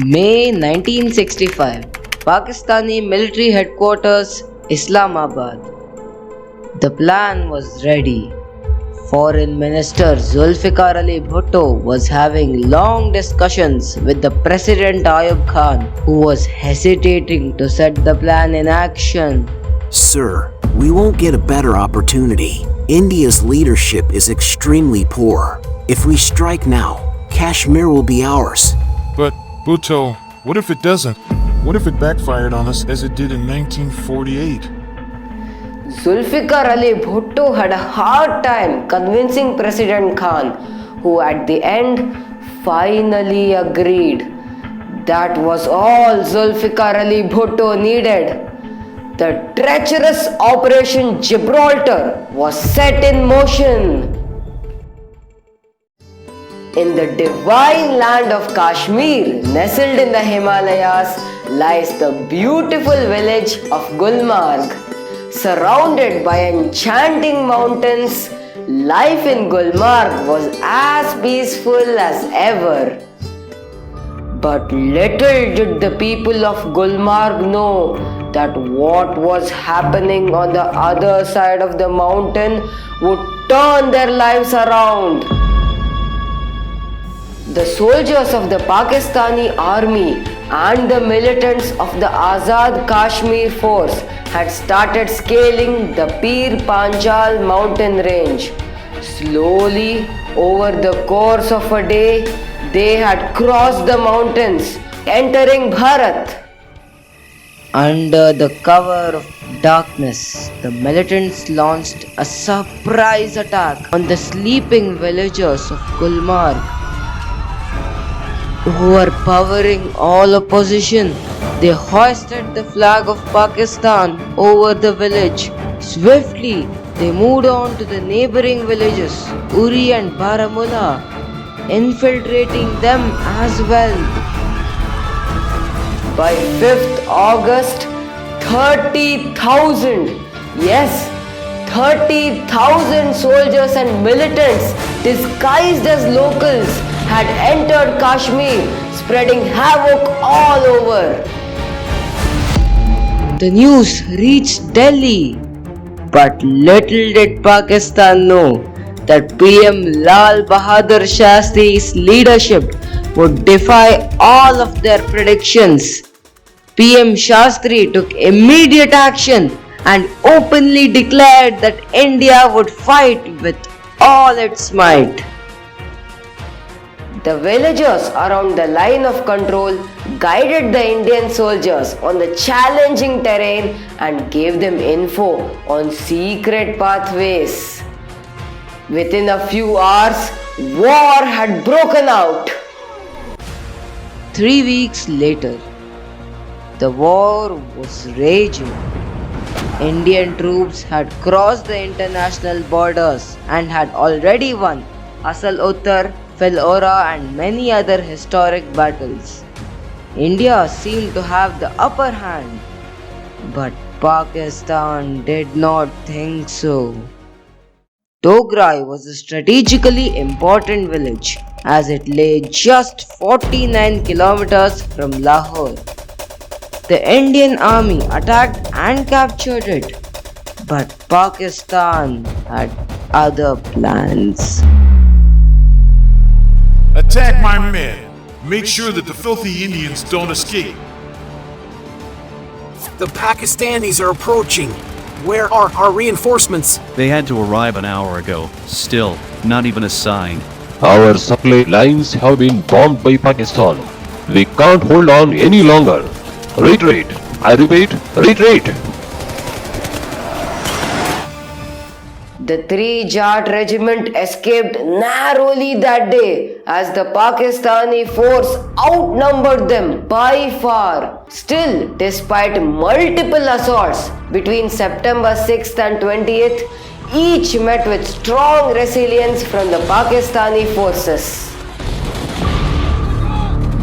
May 1965, Pakistani military headquarters, Islamabad. The plan was ready. Foreign Minister Zulfikar Ali Bhutto was having long discussions with the President Ayub Khan, who was hesitating to set the plan in action. Sir, we won't get a better opportunity. India's leadership is extremely poor. If we strike now, Kashmir will be ours. But, Bhutto, what if it doesn't? What if it backfired on us as it did in 1948? Zulfikar Ali Bhutto had a hard time convincing President Khan, who at the end finally agreed. That was all Zulfikar Ali Bhutto needed. The treacherous Operation Gibraltar was set in motion. In the divine land of Kashmir, nestled in the Himalayas, lies the beautiful village of Gulmarg. Surrounded by enchanting mountains, life in Gulmarg was as peaceful as ever. But little did the people of Gulmarg know that what was happening on the other side of the mountain would turn their lives around. The soldiers of the Pakistani army and the militants of the Azad Kashmir force had started scaling the Pir Panjal mountain range. Slowly, over the course of a day, they had crossed the mountains, entering Bharat. Under the cover of darkness, the militants launched a surprise attack on the sleeping villagers of Gulmarg. Overpowering all opposition, they hoisted the flag of Pakistan over the village. Swiftly, they moved on to the neighboring villages, Uri and Baramulla, infiltrating them as well. By 5th August, 30,000, yes, 30,000 soldiers and militants disguised as locals had entered Kashmir, spreading havoc all over. The news reached Delhi, but little did Pakistan know that PM Lal Bahadur Shastri's leadership would defy all of their predictions. PM Shastri took immediate action and openly declared that India would fight with all its might. The villagers around the line of control guided the Indian soldiers on the challenging terrain and gave them info on secret pathways. Within a few hours, war had broken out. 3 weeks later, the war was raging. Indian troops had crossed the international borders and had already won Asal Uttar, Philora and many other historic battles. India seemed to have the upper hand, but Pakistan did not think so. Dograi was a strategically important village as it lay just 49 kilometers from Lahore. The Indian army attacked and captured it, but Pakistan had other plans. Attack my men. Make sure that the filthy Indians don't escape. The Pakistanis are approaching. Where are our reinforcements? They had to arrive an hour ago. Still, not even a sign. Our supply lines have been bombed by Pakistan. We can't hold on any longer. Retreat. I repeat, retreat. The 3 Jat regiment escaped narrowly that day as the Pakistani force outnumbered them by far. Still, despite multiple assaults between September 6th and 20th, each met with strong resilience from the Pakistani forces.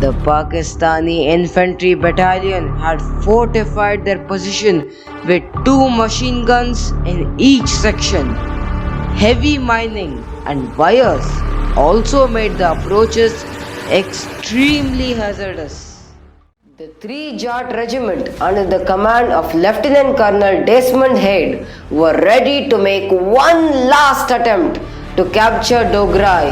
The Pakistani infantry battalion had fortified their position with 2 machine guns in each section. Heavy mining and wires also made the approaches extremely hazardous. The 3 Jat Regiment under the command of Lieutenant Colonel Desmond Head were ready to make one last attempt to capture Dograi.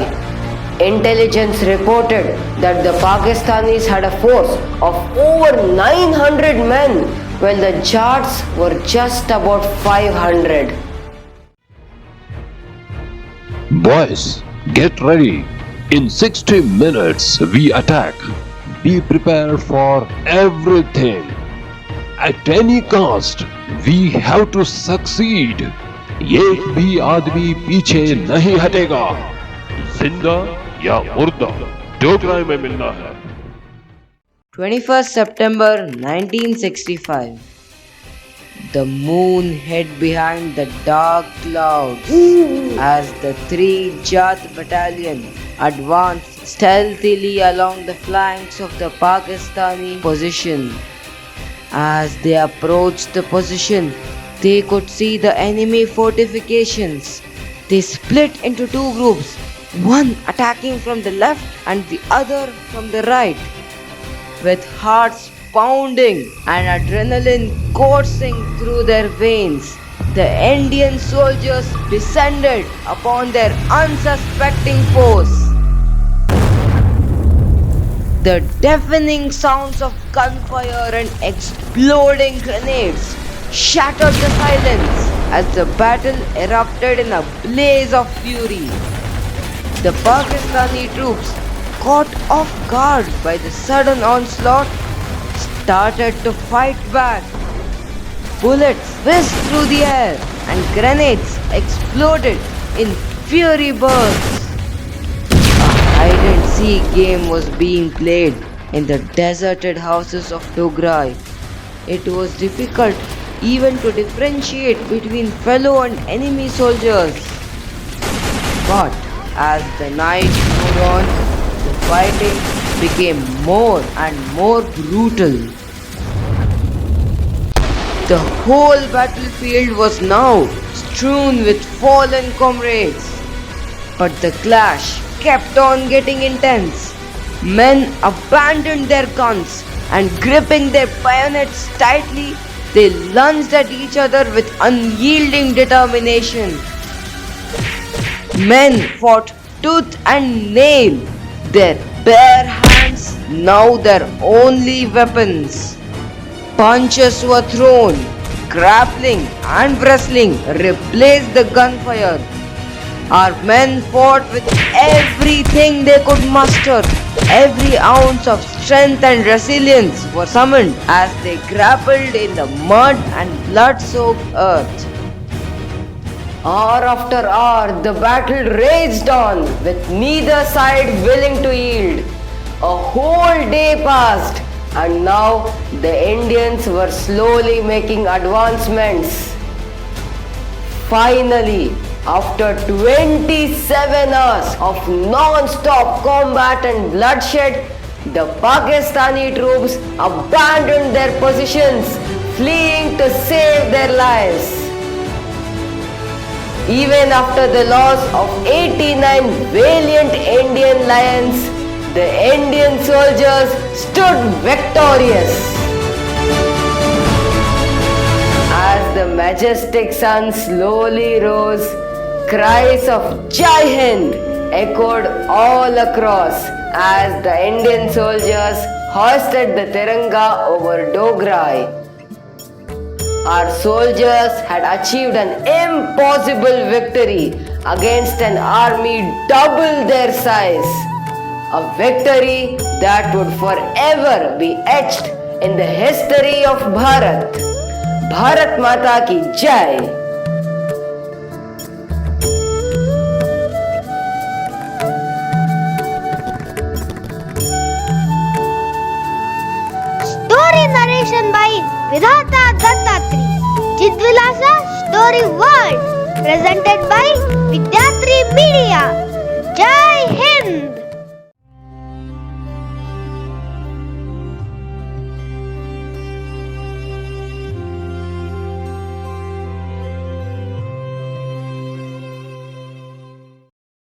Intelligence reported that the Pakistanis had a force of over 900 men while the Jats were just about 500. Boys, get ready. In 60 minutes we attack. Be prepared for everything. At any cost, we have to succeed. एक भी आदमी पीछे नहीं हटेगा. जिंदा या मुर्दा, डोगराई में मिलना है. 21st September 1965. The moon hid behind the dark clouds as the 3 Jat Battalion advanced stealthily along the flanks of the Pakistani position. As they approached the position, they could see the enemy fortifications. They split into 2 groups, one attacking from the left and the other from the right. With hearts pounding and adrenaline coursing through their veins, the Indian soldiers descended upon their unsuspecting foes. The deafening sounds of gunfire and exploding grenades shattered the silence as the battle erupted in a blaze of fury. The Pakistani troops, caught off guard by the sudden onslaught, started to fight back. Bullets whizzed through the air and grenades exploded in fiery bursts. A hide-and-seek game was being played in the deserted houses of Dograi. It was difficult even to differentiate between fellow and enemy soldiers. But as the night moved on, the fighting became more and more brutal. The whole battlefield was now strewn with fallen comrades. But the clash kept on getting intense. Men abandoned their guns and gripping their bayonets tightly, they lunged at each other with unyielding determination. Men fought tooth and nail, their bare hands now their only weapons. Punches were thrown, grappling and wrestling replaced the gunfire. Our men fought with everything they could muster. Every ounce of strength and resilience were summoned as they grappled in the mud and blood-soaked earth. Hour after hour, the battle raged on, with neither side willing to yield. A whole day passed, and now the Indians were slowly making advancements. Finally, after 27 hours of non-stop combat and bloodshed, the Pakistani troops abandoned their positions, fleeing to save their lives. Even after the loss of 89 valiant Indian lions, the Indian soldiers stood victorious. As the majestic sun slowly rose, cries of Jai Hind echoed all across as the Indian soldiers hoisted the Tiranga over Dograi. Our soldiers had achieved an impossible victory against an army double their size. A victory that would forever be etched in the history of Bharat. Bharat Mata ki Jai. Story narration by Vidhata Dattatri. Chidwilasa Story World. Presented by